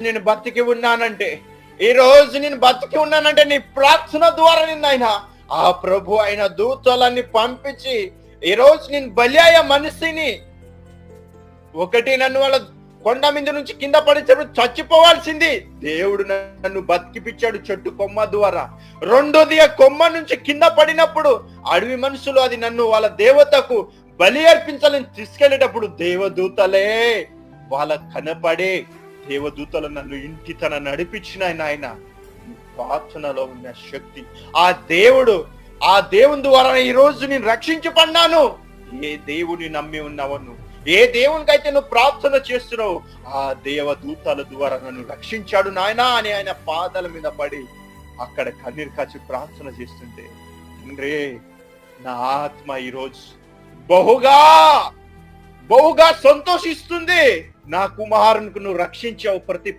నేను బతికి ఉన్నానంటే, ఈ రోజు నేను బతికి ఉన్నానంటే నీ ప్రార్థన ద్వారా నిన్న ఆ ప్రభు అయిన దూతలన్నీ పంపించి ఈ రోజు నేను బలి అయ్యే మనిషిని. ఒకటి, నన్ను వాళ్ళ కొండ మీద నుంచి కింద పడేటప్పుడు చచ్చిపోవాల్సింది, దేవుడు నన్ను బతికిపించాడు చెట్టు కొమ్మ ద్వారా. రెండోది, ఆ కొమ్మ నుంచి కింద పడినప్పుడు అడవి మనుషులు అది నన్ను వాళ్ళ దేవతకు బలి అర్పించాలని తీసుకెళ్లేటప్పుడు దేవదూతలే వాళ్ళ కనపడే దేవదూతలు నన్ను ఇంటి తన నడిపించిన ఆయన. ప్రార్థనలో ఉన్న శక్తి ఆ దేవుని ద్వారా ఈ రోజు నేను రక్షించబడ్డాను. ఏ దేవుని నమ్మి ఉన్నావను, ఏ దేవునికైతే నువ్వు ప్రార్థన చేస్తున్నావు, ఆ దేవదూతల ద్వారా నన్ను రక్షించాడు నాయనా అని ఆయన పాదాల మీద పడి అక్కడ కన్నీరు కాచి ప్రార్థన చేస్తుంటే, తండ్రి నా ఆత్మ ఈరోజు బహుగా సంతోషిస్తుంది. నా కుమారునికి నువ్వు రక్షించావు, ప్రతి